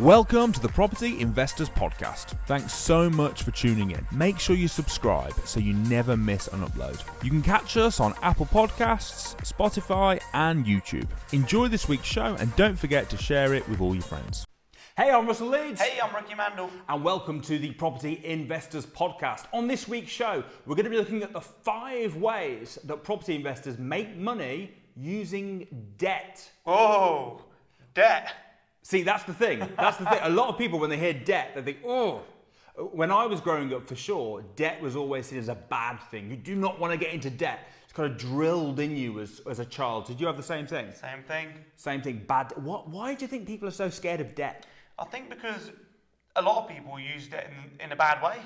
Welcome to the Property Investors Podcast. Thanks so much for tuning in. Make sure you subscribe so you never miss an upload. You can catch us on Apple Podcasts, Spotify, and YouTube. Enjoy this week's show and don't forget to share it with all your friends. Hey, I'm Russell Leeds. Hey, I'm Ricci Mandal. And welcome to the Property Investors Podcast. On this week's show, we're going to be looking at the 5 ways that property investors make money using debt. Oh, debt. See, that's the thing. A lot of people, when they hear debt, they think, oh. When I was growing up, for sure, debt was always seen as a bad thing. You do not want to get into debt. It's kind of drilled in you as a child. Did you have the same thing? Same thing. Same thing. Bad. Why do you think people are so scared of debt? I think because a lot of people use debt in a bad way.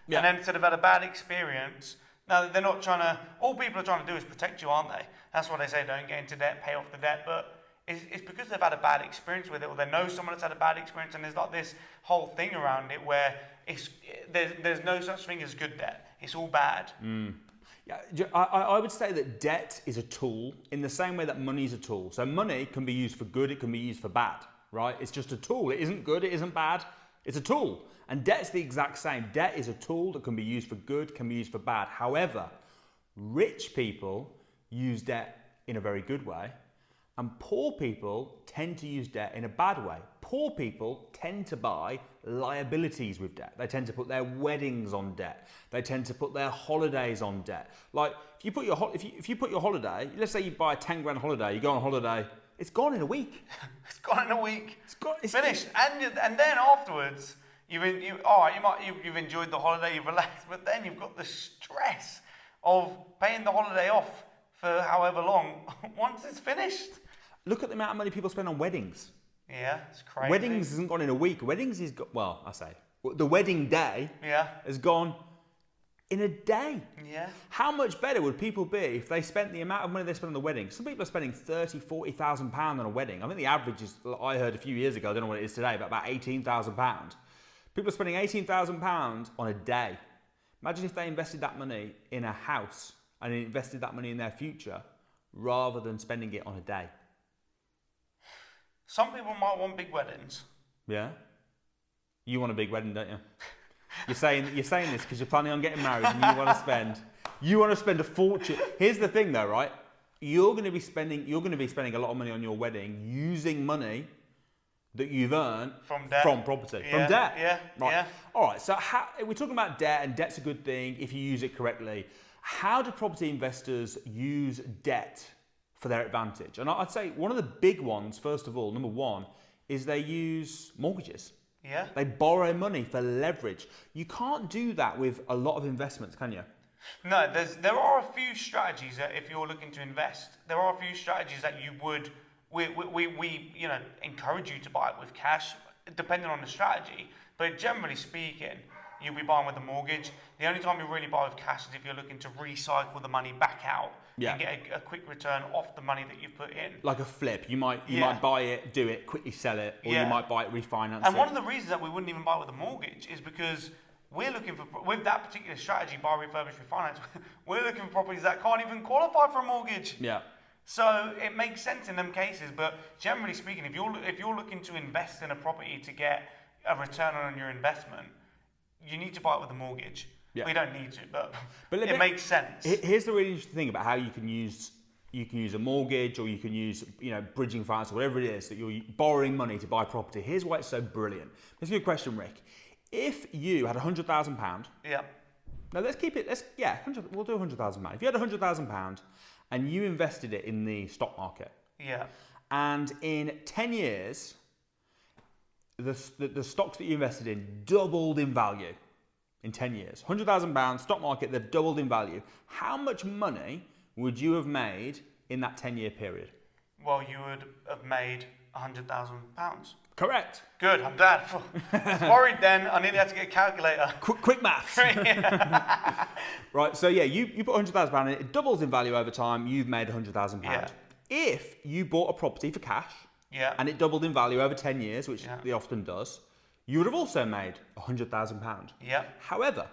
Yeah. And then instead of had a bad experience, now they're not trying to, all people are trying to do is protect you, aren't they? That's why they say don't get into debt, pay off the debt. But it's because they've had a bad experience with it, or they know someone that's had a bad experience, and there's like this whole thing around it where there's no such thing as good debt. It's all bad. Yeah, I would say that debt is a tool in the same way that money is a tool. So money can be used for good, it can be used for bad, right? It's just a tool. It isn't good, it isn't bad. It's a tool. And debt's the exact same. Debt is a tool that can be used for good, can be used for bad. However, rich people use debt in a very good way, and poor people tend to use debt in a bad way. Poor people tend to buy liabilities with debt. They tend to put their weddings on debt. They tend to put their holidays on debt. Like if you put your holiday, let's say you buy a 10 grand holiday, you go on holiday, it's gone in a week. It's gone in a week. It's finished. And then afterwards, you've enjoyed the holiday, you've relaxed, but then you've got the stress of paying the holiday off for however long once it's finished. Look at the amount of money people spend on weddings. Yeah, it's crazy. Weddings hasn't gone in a week. Weddings is, the wedding day has gone in a day. Yeah. How much better would people be if they spent the amount of money they spent on the wedding? Some people are spending £30,000, £40,000 on a wedding. I think the average is, I heard a few years ago, I don't know what it is today, but about £18,000. People are spending £18,000 on a day. Imagine if they invested that money in a house and invested that money in their future rather than spending it on a day. Some people might want big weddings. Yeah? You want a big wedding, don't you? You're saying this because you're planning on getting married and you want to spend a fortune. Here's the thing though, right? You're going to be spending a lot of money on your wedding using money that you've earned from property. Yeah, from debt. Yeah. Right. Yeah. All right, so we're talking about debt, and debt's a good thing if you use it correctly. How do property investors use debt for their advantage? And I'd say one of the big ones, first of all, number one, is they use mortgages. Yeah. They borrow money for leverage. You can't do that with a lot of investments, can you? No, there are a few strategies that if you're looking to invest, there are a few strategies that we encourage you to buy it with cash, depending on the strategy. But generally speaking, you'll be buying with a mortgage. The only time you really buy with cash is if you're looking to recycle the money back out and get a quick return off the money that you've put in. Like a flip. You might buy it, do it, quickly sell it, or you might buy it, refinance it. And one of the reasons that we wouldn't even buy with a mortgage is because we're looking for, with that particular strategy, buy, refurbish, refinance, we're looking for properties that can't even qualify for a mortgage. Yeah. So it makes sense in them cases, but generally speaking, if you're looking to invest in a property to get a return on your investment, you need to buy it with a mortgage. Yeah. We don't need to, but it makes sense. Here's the really interesting thing about how you can use a mortgage, or you can use bridging finance, or whatever it is that you're borrowing money to buy property. Here's why it's so brilliant. Let's give you a question, Rick. If you had £100,000, yeah. Now let's keep it. We'll do £100,000. If you had £100,000 and you invested it in the stock market, yeah, and in 10 years, the stocks that you invested in doubled in value. In 10 years, £100,000 stock market, they've doubled in value. How much money would you have made in that 10-year period? Well, you would have made £100,000. Correct. Good, I'm glad. I was worried then. I nearly had to get a calculator. Quick maths. Right, so you put £100,000 in, it doubles in value over time, you've made £100,000. Yeah. If you bought a property for cash, yeah, and it doubled in value over 10 years, which it often does, you would have also made £100,000. Yeah. However,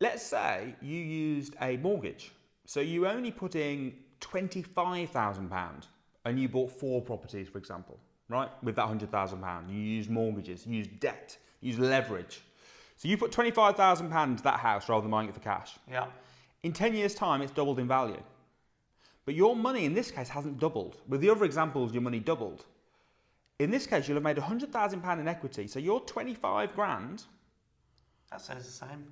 let's say you used a mortgage. So you only put in £25,000 and you bought 4 properties, for example. right? With that £100,000. You use mortgages, you use debt, you use leverage. So you put £25,000 into that house rather than buying it for cash. Yeah. In 10 years' time, it's doubled in value. But your money in this case hasn't doubled. With the other examples, your money doubled. In this case, you'll have made £100,000 in equity. So your 25 grand That says the same.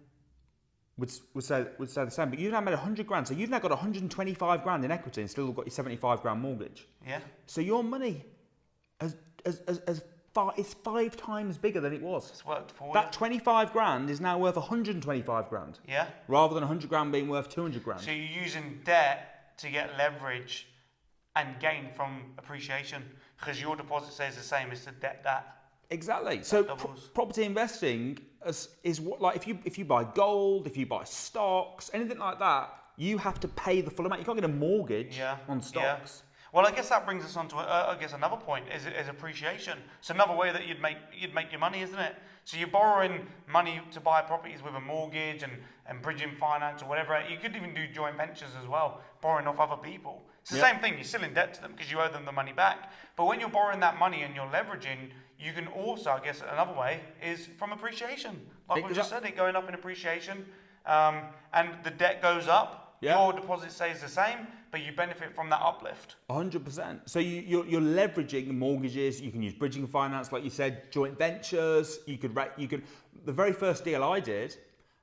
would say the same. But you've now made 100 grand. So you've now got 125 grand in equity and still got your 75 grand mortgage. Yeah. So your money is 5 times bigger than it was. It's worked for That 25 grand is now worth 125 grand. Yeah. Rather than 100 grand being worth 200 grand. So you're using debt to get leverage and gain from appreciation because your deposit stays the same as the debt that. Exactly. So property investing is what, like if you buy gold, if you buy stocks, anything like that, you have to pay the full amount. You can't get a mortgage on stocks. Yeah. Well, I guess that brings us on to another point is appreciation. It's another way that you'd make your money, isn't it? So you're borrowing money to buy properties with a mortgage and bridging finance or whatever. You could even do joint ventures as well, borrowing off other people. It's the same thing. You're still in debt to them because you owe them the money back. But when you're borrowing that money and you're leveraging, you can also, I guess, another way is from appreciation. Like we just said, it going up in appreciation, and the debt goes up. Yeah. Your deposit stays the same, but you benefit from that uplift. 100%. So you're leveraging mortgages. You can use bridging finance, like you said, joint ventures. You could. The very first deal I did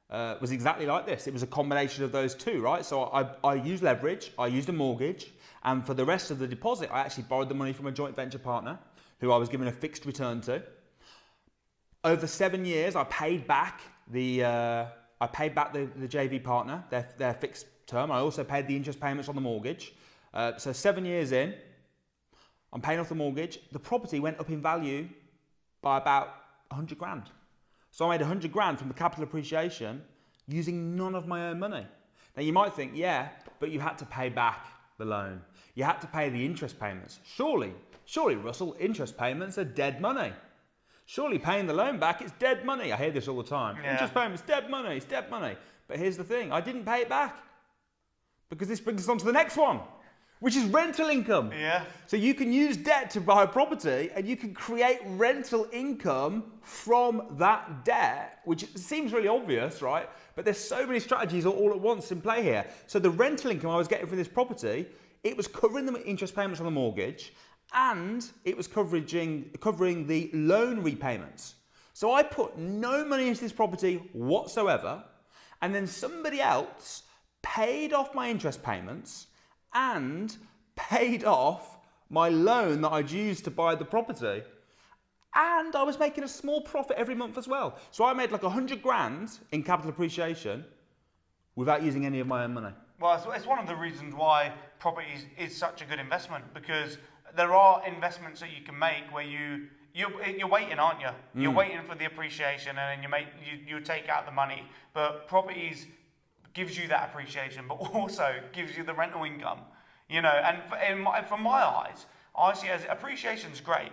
was exactly like this. It was a combination of those two, right? So I used leverage, I used a mortgage, and for the rest of the deposit, I actually borrowed the money from a joint venture partner who I was given a fixed return to. Over 7 years, I paid back the JV partner their fixed term. I also paid the interest payments on the mortgage. So 7 years in, I'm paying off the mortgage. The property went up in value by about 100 grand. So I made 100 grand from the capital appreciation using none of my own money. Now you might think, yeah, but you had to pay back the loan. You had to pay the interest payments. Surely, Russell, interest payments are dead money. Surely paying the loan back is dead money. I hear this all the time. Yeah. Interest payments, dead money, it's dead money. But here's the thing, I didn't pay it back. Because this brings us on to the next one, which is rental income. Yeah. So you can use debt to buy a property and you can create rental income from that debt, which seems really obvious, right? But there's so many strategies all at once in play here. So the rental income I was getting from this property, it was covering the interest payments on the mortgage and it was covering the loan repayments. So I put no money into this property whatsoever, and then somebody else paid off my interest payments and paid off my loan that I'd used to buy the property. And I was making a small profit every month as well. So I made like 100 grand in capital appreciation without using any of my own money. Well, it's one of the reasons why property is such a good investment, because there are investments that you can make where you're waiting, aren't you? You're waiting for the appreciation and then you take out the money. But properties gives you that appreciation, but also gives you the rental income, and from my eyes, I see it as appreciation's great.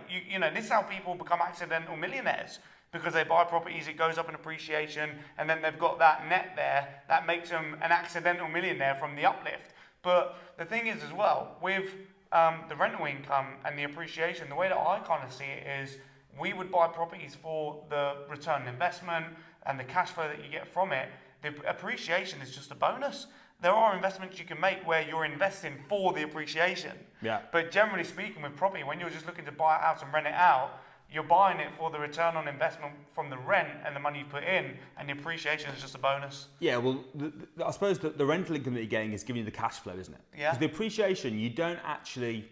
This is how people become accidental millionaires, because they buy properties, it goes up in appreciation, and then they've got that net there that makes them an accidental millionaire from the uplift. But the thing is as well, with the rental income and the appreciation, the way that I kind of see it is we would buy properties for the return on investment and the cash flow that you get from it. The appreciation is just a bonus. There are investments you can make where you're investing for the appreciation. Yeah. But generally speaking, with property, when you're just looking to buy a house and rent it out, you're buying it for the return on investment from the rent and the money you put in, and the appreciation is just a bonus. Yeah, well, I suppose the rental income that you're getting is giving you the cash flow, isn't it? Yeah. Because the appreciation, you don't actually,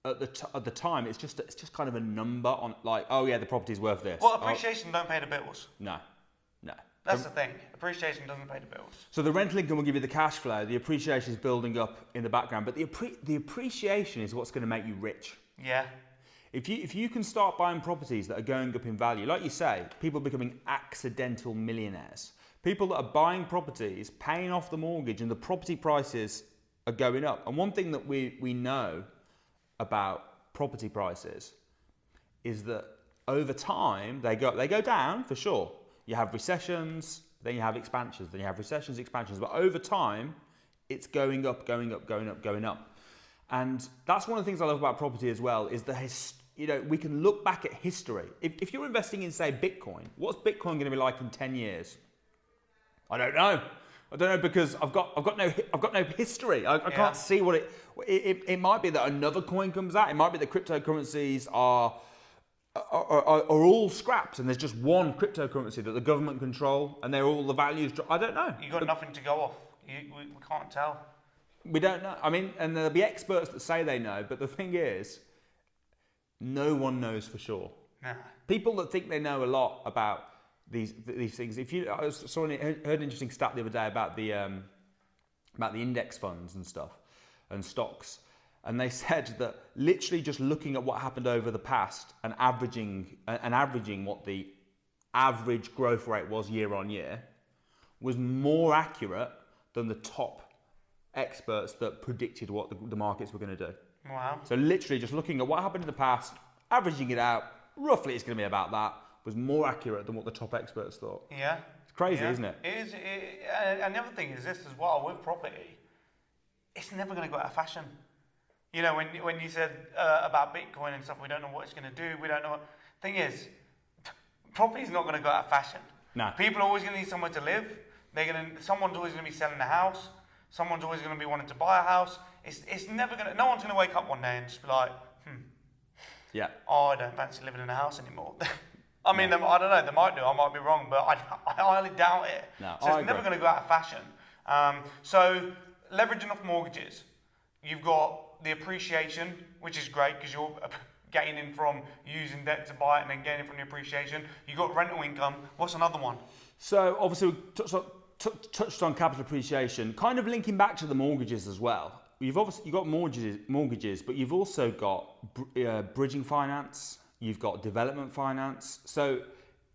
at the time, it's just kind of a number on, like, oh yeah, the property's worth this. Well, appreciation don't pay the bills. No. That's the thing. Appreciation doesn't pay the bills. So the rental income will give you the cash flow. The appreciation is building up in the background, but the appreciation is what's going to make you rich. Yeah. If you can start buying properties that are going up in value, like you say, people becoming accidental millionaires. People that are buying properties, paying off the mortgage, and the property prices are going up. And one thing that we know about property prices is that over time they go down for sure. You have recessions, then you have expansions, then you have recessions, expansions. But over time, it's going up. And that's one of the things I love about property as well, is we can look back at history. If you're investing in, say, Bitcoin, what's Bitcoin going to be like in 10 years? I don't know. Because I've got no history. I can't see what it might be that another coin comes out. It might be that cryptocurrencies are all scraps and there's just one cryptocurrency that the government control and they're all the values. I don't know. You got nothing to go off. We can't tell. We don't know. I mean, and there'll be experts that say they know, but the thing is, no one knows for sure. No. People that think they know a lot about these things. I heard an interesting stat the other day about the index funds and stuff and stocks, and they said that literally just looking at what happened over the past and averaging what the average growth rate was year on year was more accurate than the top experts that predicted what the markets were going to do. Wow. So literally just looking at what happened in the past, averaging it out, roughly it's going to be about that, was more accurate than what the top experts thought. Yeah. It's crazy, isn't it? It is. And the other thing is this as well, with property, it's never going to go out of fashion. When you said about Bitcoin and stuff, we don't know what it's going to do, we don't know what... Thing is, property's not going to go out of fashion. No. People are always going to need somewhere to live. Someone's always going to be selling a house. Someone's always going to be wanting to buy a house. It's never going to... No one's going to wake up one day and just be like, Yeah. Oh, I don't fancy living in a house anymore. I mean, I don't know, they might do, I might be wrong, but I highly doubt it. No, so it's never going to go out of fashion. So leveraging off mortgages, you've got the appreciation, which is great because you're gaining from using debt to buy it and then gaining from the appreciation. You've got rental income. What's another one? So obviously we touched on capital appreciation, kind of linking back to the mortgages as well. You've got mortgages, but you've also got bridging finance. You've got development finance. So,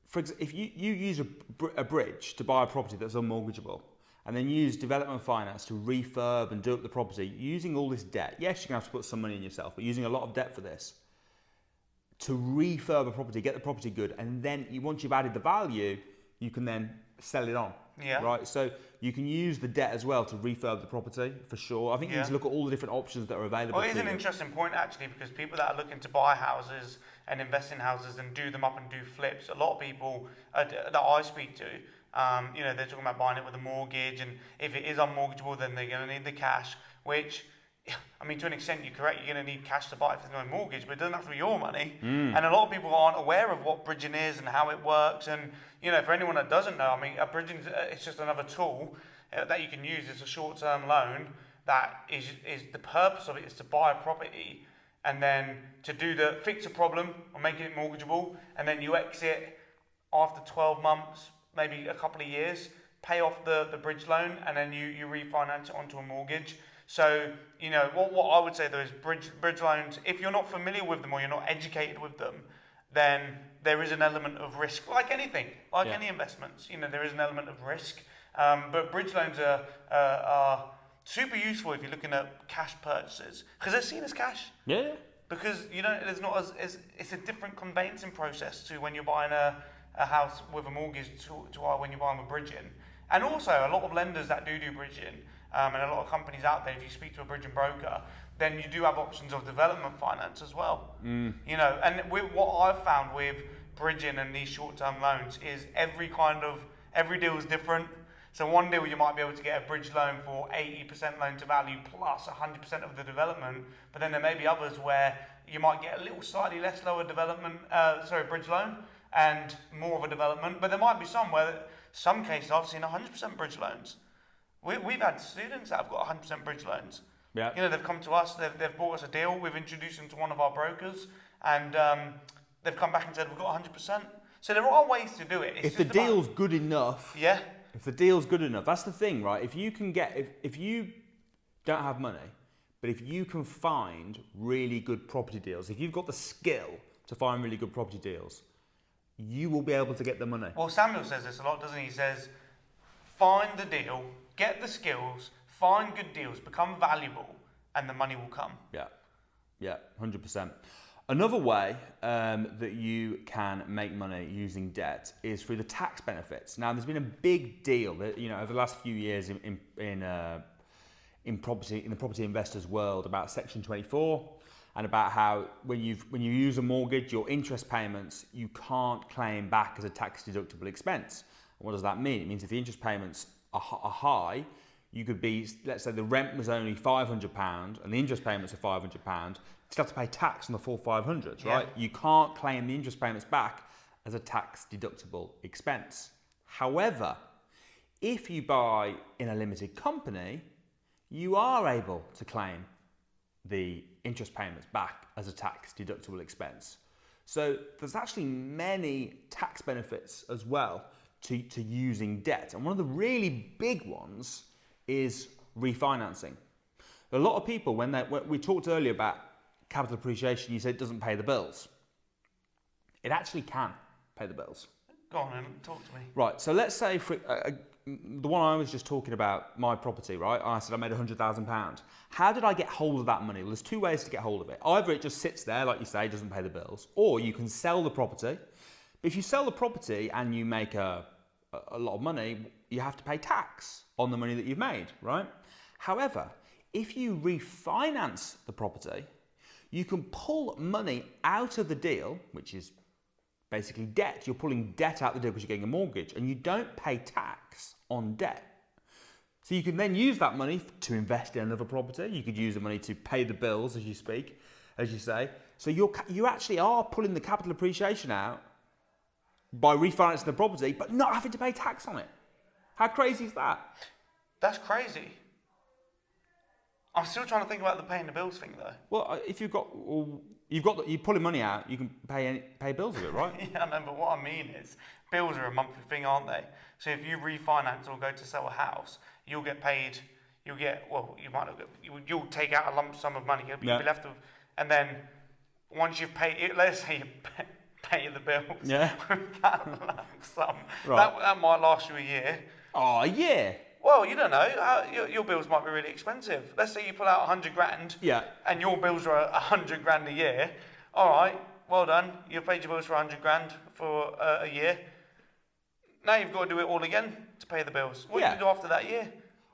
for example, if you use a bridge to buy a property that's unmortgageable, and then use development finance to refurb and do up the property, using all this debt, yes, you're going to have to put some money in yourself, but using a lot of debt for this, to refurb a property, get the property good, and then once you've added the value, you can then sell it on. Yeah. Right. So you can use the debt as well to refurb the property for sure. I think you need to look at all the different options that are available. Well, it is an interesting point actually, because people that are looking to buy houses and invest in houses and do them up and do flips, a lot of people that I speak to, they're talking about buying it with a mortgage, and if it is unmortgageable, then they're going to need the cash. Which, I mean, to an extent, you're correct. You're going to need cash to buy it if there's no mortgage, but it doesn't have to be your money. And a lot of people aren't aware of what bridging is and how it works. And for anyone that doesn't know, I mean, a bridging it's just another tool that you can use. It's a short-term loan that is the purpose of it is to buy a property and then to fix a problem or make it mortgageable, and then you exit after 12 months, maybe a couple of years, pay off the bridge loan, and then you refinance it onto a mortgage. So, what I would say though is bridge loans, if you're not familiar with them or you're not educated with them, then there is an element of risk, like anything, any investments, there is an element of risk. But bridge loans are super useful if you're looking at cash purchases, because they're seen as cash. Yeah. Because, there's not it's a different conveyancing process to when you're buying a house with a mortgage to when you're buying with bridging. And also, a lot of lenders that do bridging, and a lot of companies out there, if you speak to a bridging broker, then you do have options of development finance as well. And what I've found with bridging and these short-term loans is every deal is different. So one deal you might be able to get a bridge loan for 80% loan to value plus 100% of the development, but then there may be others where you might get a little slightly lower bridge loan and more of a development. But there might be some cases I've seen 100% bridge loans. We've had students that have got 100% bridge loans. Yeah. They've come to us, they've bought us a deal, we've introduced them to one of our brokers, and they've come back and said, we've got 100%. So there are ways to do it. If the deal's good enough. Yeah. If the deal's good enough, that's the thing, right? If you don't have money, but if you can find really good property deals, if you've got the skill to find really good property deals, you will be able to get the money. Well, Samuel says this a lot, doesn't he? He says, find the deal, get the skills, find good deals, become valuable, and the money will come. Yeah, 100%. Another way that you can make money using debt is through the tax benefits. Now, there's been a big deal that, over the last few years in the property investors world about Section 24 and about how when you use a mortgage, your interest payments you can't claim back as a tax deductible expense. And what does that mean? It means if the interest payments are high, you could be, let's say the rent was only £500 and the interest payments are £500, you still have to pay tax on the full 500, right? You can't claim the interest payments back as a tax deductible expense. However, if you buy in a limited company, you are able to claim the interest payments back as a tax deductible expense. So there's actually many tax benefits as well to using debt. And one of the really big ones is refinancing. A lot of people, when we talked earlier about capital appreciation, you said it doesn't pay the bills. It actually can pay the bills. Go on and talk to me. Right, so let's say the one I was just talking about, my property, right? I said I made £100,000. How did I get hold of that money? Well, there's two ways to get hold of it. Either it just sits there, like you say, doesn't pay the bills, or you can sell the property. But if you sell the property and you make a lot of money, you have to pay tax on the money that you've made, right? However, if you refinance the property, you can pull money out of the deal, which is basically debt. You're pulling debt out the deal because you're getting a mortgage, and you don't pay tax on debt. So you can then use that money to invest in another property. You could use the money to pay the bills, as you say. So you actually are pulling the capital appreciation out by refinancing the property, but not having to pay tax on it. How crazy is that? That's crazy. I'm still trying to think about the paying the bills thing, though. Well, if you're pulling money out, you can pay bills with it, right? Yeah, I know, but what I mean is, bills are a monthly thing, aren't they? So if you refinance or go to sell a house, you'll get paid. You'll take out a lump sum of money. You'll be left with, and then once you've paid it, let's say you pay the bills with that lump sum, right. that might last you a year. Oh, a year? Well, you don't know. Your bills might be really expensive. Let's say you pull out 100 grand, and your bills are 100 grand a year. All right, well done. You've paid your bills for 100 grand for a year. Now you've got to do it all again to pay the bills. What do you do after that year?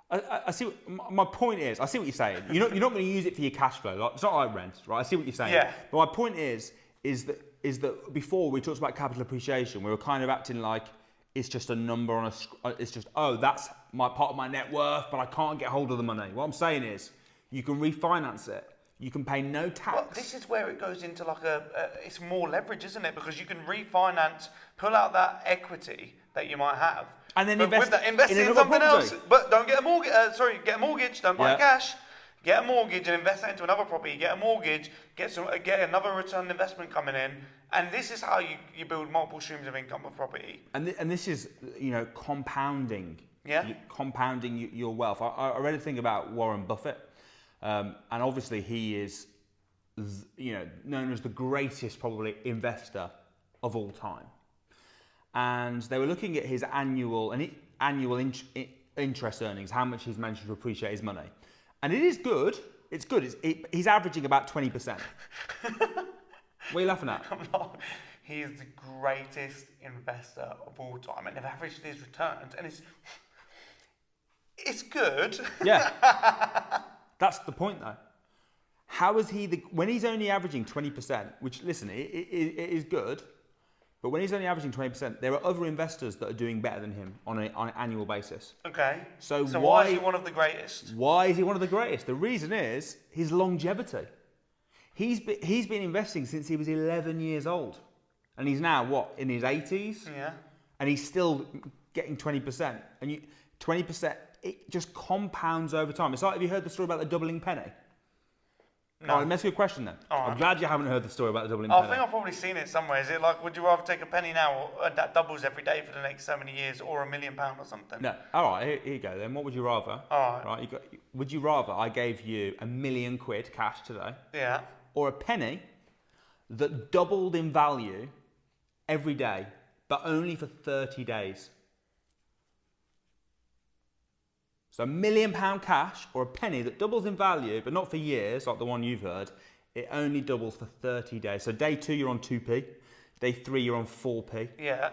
I see. My point is, I see what you're saying. You're not going to use it for your cash flow. Like, it's not like rent, right? I see what you're saying. Yeah. But my point is that before we talked about capital appreciation, we were kind of acting like it's just a number on it's just, that's my part of my net worth, but I can't get hold of the money. What I'm saying is, you can refinance it. You can pay no tax. Well, this is where it goes into like it's more leverage, isn't it? Because you can refinance, pull out that equity that you might have, and then invest in something else. But don't get a mortgage. Get a mortgage. Don't buy cash. Get a mortgage and invest that into another property. Get a mortgage. Get another return investment coming in. And this is how you build multiple streams of income of property. And this is, compounding. Yeah. Compounding your wealth. I read a thing about Warren Buffett, and obviously he is, known as the greatest probably investor of all time. And they were looking at his annual interest earnings, how much he's managed to appreciate his money, and it is good. It's good. He's averaging about 20%. What are you laughing at? He is the greatest investor of all time, and they've averaged his returns, and it's good. Yeah, that's the point, though. How is he when he's only averaging 20%? Which, listen, it is good, but when he's only averaging 20%, there are other investors that are doing better than him on an annual basis. Okay. So why is he one of the greatest? Why is he one of the greatest? The reason is his longevity. He's been investing since he was 11 years old. And he's now, in his 80s? Yeah. And he's still getting 20%. And 20%, it just compounds over time. It's like, have you heard the story about the doubling penny? No. All right, let me ask you a question then. All right. I'm glad you haven't heard the story about the doubling penny. I think I've probably seen it somewhere. Is it like, would you rather take a penny now that doubles every day for the next so many years, or £1 million or something? No. All right, here you go then. What would you rather? All right. Would you rather I gave you £1 million cash today? Yeah. Or a penny that doubled in value every day, but only for 30 days? So £1 million cash, or a penny that doubles in value, but not for years, like the one you've heard. It only doubles for 30 days. So day 2, you're on 2p. Day 3, you're on 4p. Yeah.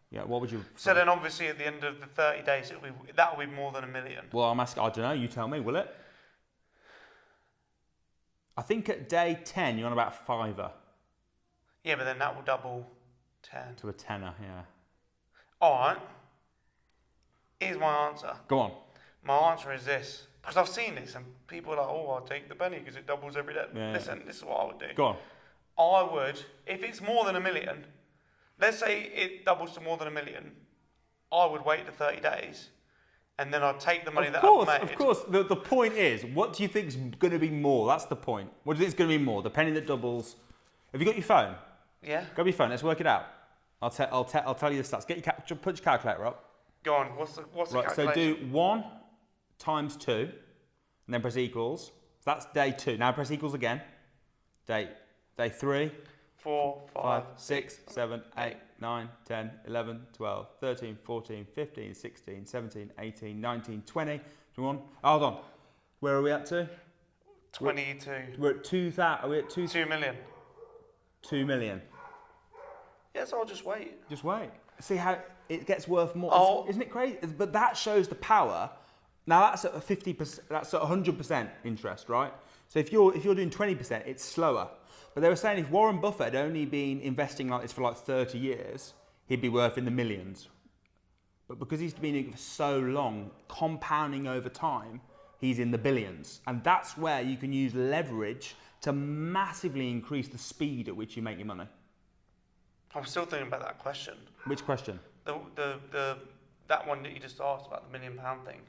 Yeah, what would you... So then obviously at the end of the 30 days, that'll be more than $1 million. Well, I'm asking, I don't know, you tell me, will it? I think at day 10 you're on about a £5 Yeah, but then that will double 10. to a tenner. Yeah. All right. Here's my answer. Go on. My answer is this. Because I've seen this and people are like, oh, I'll take the penny because it doubles every day. Yeah. Listen, this is what I would do. Go on. I would, if it's more than $1 million, let's say it doubles to more than $1 million, I would wait the 30 days and then I'd take the money that I've made. Of course. The point is, what do you think is going to be more? That's the point. What do you think is going to be more? The penny that doubles. Have you got your phone? Yeah. Grab your phone. Let's work it out. I'll tell you the stats. Put your calculator up. Go on. What's the Right. So calculation? do 1 times 2, and then press equals. So that's day 2. Now press equals again. Day 3. 4, 5, 6, 7, 8, 9, 10, 11, 12, 13, 14, 15, 16, 17, 18, 19, 20, 21. Hold on. Where are we at to? 22. We're at 2,000. Are we at 2 million. 2 million. Yes, I'll just wait. Just wait. See how it gets worth more. Oh. Isn't it crazy? But that shows the power. Now that's at 50%. That's at 100% interest, right? So if you're doing 20%, it's slower. But they were saying if Warren Buffett had only been investing like this for like 30 years, he'd be worth in the millions. But because he's been doing it for so long, compounding over time, he's in the billions. And that's where you can use leverage to massively increase the speed at which you make your money. I'm still thinking about that question. Which question? That one that you just asked about, the £1 million thing.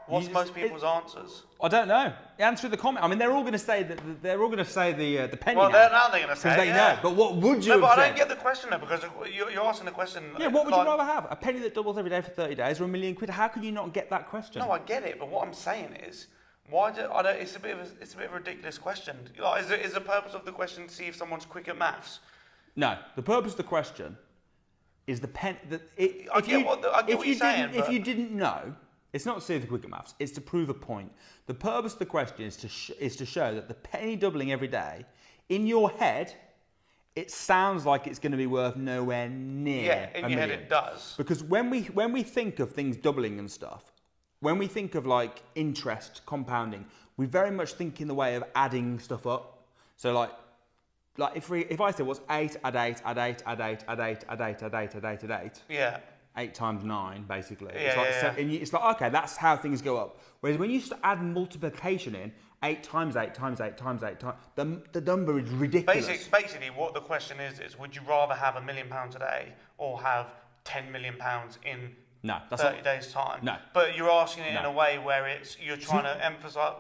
What's most people's answers? I don't know. Answer in the comment. I mean, they're all going to say that. They're all going to say the penny. Well, now they're going to say they yeah. know. But what would you? No, have but I said? don't get the question though, because you're asking the question. Yeah, what would you rather have? A penny that doubles every day for 30 days, or £1 million? How could you not get that question? No, I get it, but what I'm saying is, why do I don't? It's a bit of a ridiculous question. Like, is the purpose of the question to see if someone's quick at maths? No, the purpose of the question is the pen. I get what you're saying. If you didn't know, it's not to see the quick at maths. It's to prove a point. The purpose of the question is to show that the penny doubling every day, in your head, it sounds like it's going to be worth nowhere near. Yeah, in $1 your million. head it does. Because when we think of things doubling and stuff, when we think of like interest compounding, we very much think in the way of adding stuff up. So like if I said what's 8 add 8 add 8 add 8 add 8 add 8 add 8 add 8 add 8. Yeah. 8 times 9, basically. Yeah, It's like, okay, that's how things go up. Whereas when you start adding multiplication in, 8 times 8 times 8 times 8 times, the number is ridiculous. Basically, what the question is would you rather have £1 million a day or have £10 million in 30 days' time? No. But you're asking it in a way where you're trying to emphasise...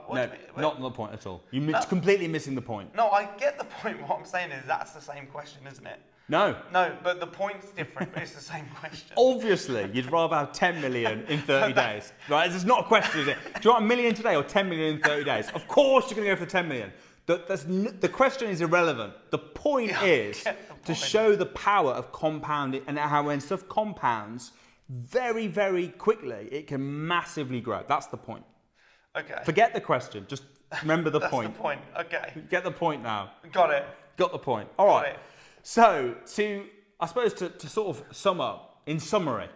Not the point at all. You're completely missing the point. No, I get the point. What I'm saying is that's the same question, isn't it? No, but the point's different, but it's the same question. Obviously, you'd rather have 10 million in 30 days, right? It's not a question, is it? Do you want $1 million today or 10 million in 30 days? Of course you're going to go for 10 million. The question is irrelevant. The point is to show the power of compounding and how when stuff compounds very, very quickly, it can massively grow. That's the point. Okay. Forget the question. Just remember the point. That's the point. Okay. Get the point now. Got it. Got the point. All right. Got it. So, I suppose to sort of sum up, in summary,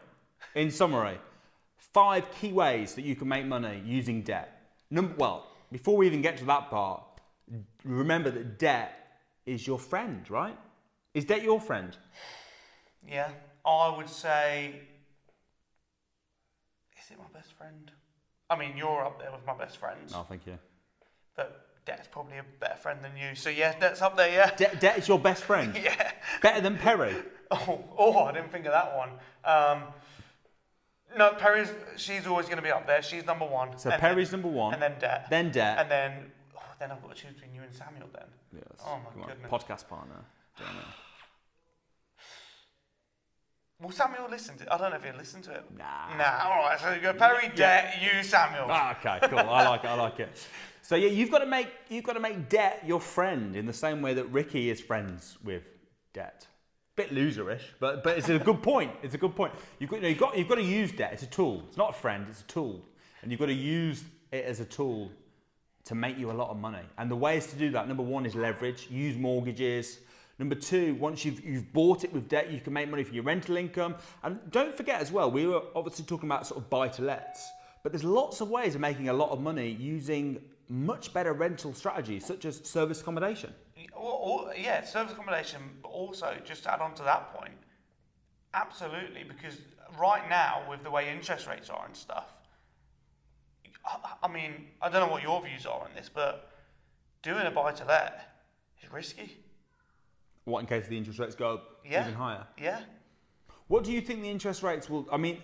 5 key ways that you can make money using debt. Before we even get to that part, remember that debt is your friend, right? Is debt your friend? Yeah, I would say, is it my best friend? I mean, you're up there with my best friends. Oh, thank you. But debt's probably a better friend than you. So yeah, debt's up there, yeah. Debt is your best friend? Yeah. Better than Perry? Oh, I didn't think of that one. No, she's always going to be up there. She's number one. So Perry's number one. And then debt. Then debt. And then I've got to choose between you and Samuel then. Yes. Oh my goodness. Podcast partner. Don't know. Will Samuel listen to it? I don't know if he'll listen to it. Nah. All right. So you go Perry, debt, you, Samuel. Okay, cool. I like it. So yeah, you've got to make debt your friend in the same way that Ricky is friends with debt. Bit loserish, but it's a good point. It's a good point. You've got to use debt. It's a tool. It's not a friend. It's a tool, and you've got to use it as a tool to make you a lot of money. And the ways to do that: number 1 is leverage. Use mortgages. Number 2, once you've bought it with debt, you can make money from your rental income. And don't forget as well, we were obviously talking about sort of buy-to-lets, but there's lots of ways of making a lot of money using much better rental strategies, such as service accommodation. Yeah, service accommodation, but also, just to add on to that point, absolutely, because right now, with the way interest rates are and stuff, I mean, I don't know what your views are on this, but doing a buy-to-let is risky. What, in case the interest rates go up even higher? Yeah. What do you think the interest rates will... I mean,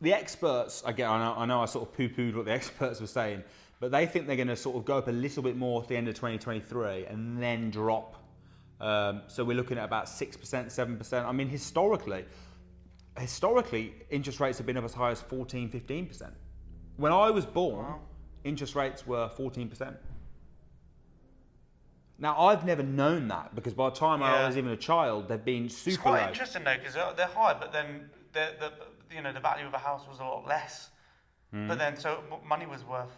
the experts, again, I know I sort of poo-pooed what the experts were saying, but they think they're going to sort of go up a little bit more at the end of 2023 and then drop. So we're looking at about 6%, 7%. I mean, historically, interest rates have been up as high as 14, 15%. When I was born, interest rates were 14%. Now, I've never known that, because by the time I was even a child, they've been super low. It's quite interesting though, because they're high, but then the value of a house was a lot less. But then, so money was worth.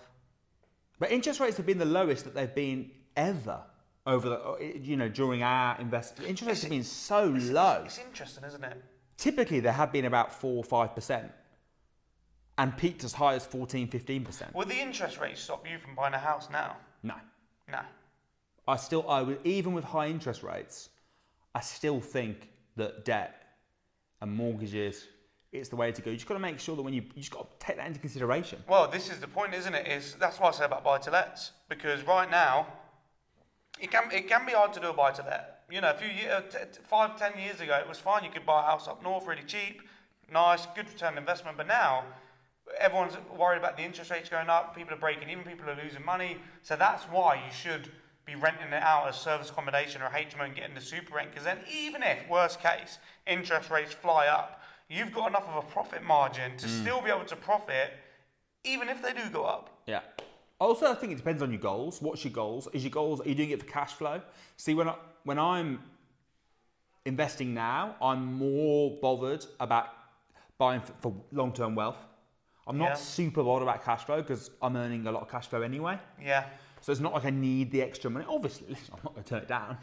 But interest rates have been the lowest that they've been ever over the, during our investment. Interest rates have been so low. It's interesting, isn't it? Typically, they have been about 4 or 5%, and peaked as high as 14, 15%. Will the interest rates stop you from buying a house now? No. No. I would, even with high interest rates, I still think that debt and mortgages, it's the way to go. You just got to make sure that you just got to take that into consideration. Well, this is the point, isn't it? That's what I say about buy-to-lets, because right now, it can be hard to do a buy-to-let. A few years, 5, 10 years ago, it was fine. You could buy a house up north really cheap, nice, good return on investment. But now, everyone's worried about the interest rates going up. People are breaking even. People are losing money. So that's why you should be renting it out as service accommodation or HMO and getting the super rent, because then even if, worst case, interest rates fly up, you've got enough of a profit margin to still be able to profit even if they do go up. Yeah. Also, I think it depends on your goals. What's your goals? Are you doing it for cash flow? See, when I'm investing now, I'm more bothered about buying for long-term wealth. I'm not super bothered about cash flow, because I'm earning a lot of cash flow anyway. Yeah. So it's not like I need the extra money. Obviously, listen, I'm not going to turn it down.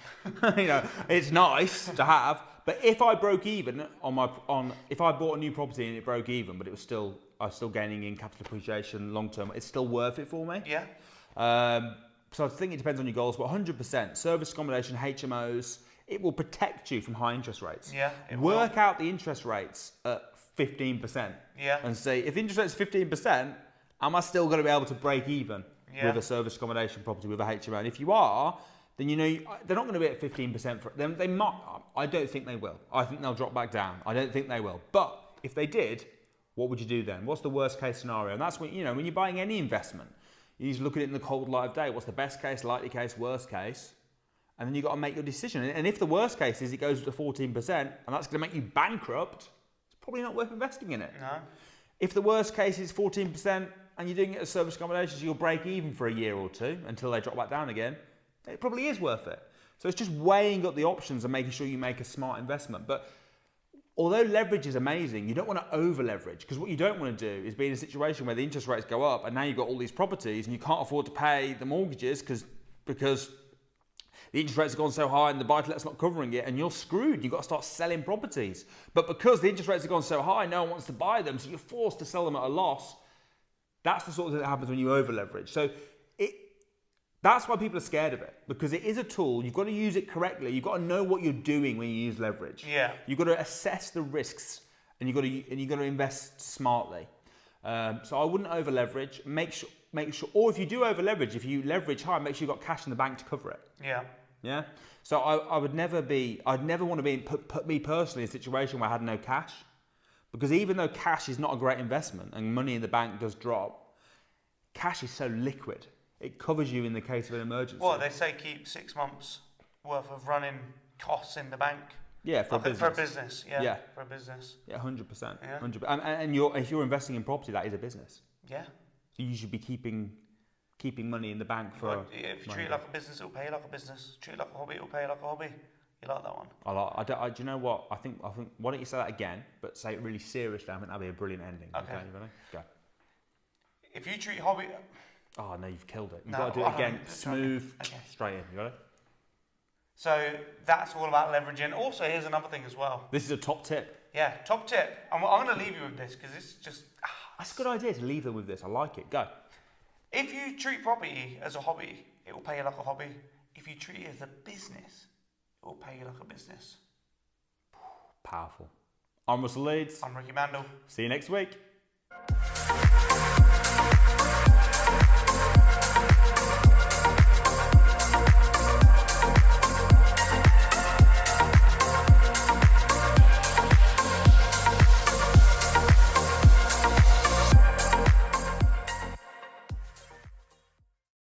It's nice to have. But if I broke even if I bought a new property and it broke even, but I was still gaining in capital appreciation long term, it's still worth it for me. Yeah. So I think it depends on your goals, but 100% service accommodation, HMOs, it will protect you from high interest rates. Yeah. Work out the interest rates at 15%. Yeah. And say, if the interest rate's 15%, am I still going to be able to break even with a service accommodation property with a HMO? And if you are, then they're not going to be at 15% for them. They might. I don't think they will. I think they'll drop back down. I don't think they will. But if they did, what would you do then? What's the worst case scenario? And that's when you're buying any investment, you need to look at it in the cold light of day. What's the best case, likely case, worst case? And then you've got to make your decision. And if the worst case is it goes to 14% and that's going to make you bankrupt, it's probably not worth investing in it. No. If the worst case is 14% and you're doing it as service accommodation, so you'll break even for a year or two until they drop back down again, it probably is worth it. So it's just weighing up the options and making sure you make a smart investment. But although leverage is amazing, you don't want to over leverage, because what you don't want to do is be in a situation where the interest rates go up and now you've got all these properties and you can't afford to pay the mortgages because the interest rates have gone so high and the buy-to-let's not covering it, and you're screwed. You've got to start selling properties. But because the interest rates have gone so high, no one wants to buy them, so you're forced to sell them at a loss. That's the sort of thing that happens when you over leverage. So that's why people are scared of it, because it is a tool. You've got to use it correctly. You've got to know what you're doing when you use leverage. Yeah. You've got to assess the risks, and you've got to invest smartly. So I wouldn't over leverage. Make sure, or if you do over leverage, if you leverage high, make sure you've got cash in the bank to cover it. Yeah. Yeah. So I'd never want to put me personally in a situation where I had no cash, because even though cash is not a great investment and money in the bank does drop, cash is so liquid. It covers you in the case of an emergency. Well, they say keep 6 months worth of running costs in the bank. Yeah, for a business. For a business, yeah. For a business. Yeah, 100%. Yeah. 100%. And if you're investing in property, that is a business. Yeah. So you should be keeping money in the bank for. If you treat it like a business, it'll pay you like a business. Treat it like a hobby, it'll pay you like a hobby. You like that one? Do you know what? I think. Why don't you say that again, but say it really seriously? I think that'd be a brilliant ending. Okay. You ready? Go. If you treat hobby. Oh no, you've killed it. You've got to do it again. Smooth, straight in. You got it? So that's all about leveraging. Also, here's another thing as well. This is a top tip. Yeah, top tip. I'm going to leave you with this because it's just. That's a good idea to leave them with this. I like it. Go. If you treat property as a hobby, it will pay you like a hobby. If you treat it as a business, it will pay you like a business. Powerful. I'm Russell Leeds. I'm Ricky Mandal. See you next week.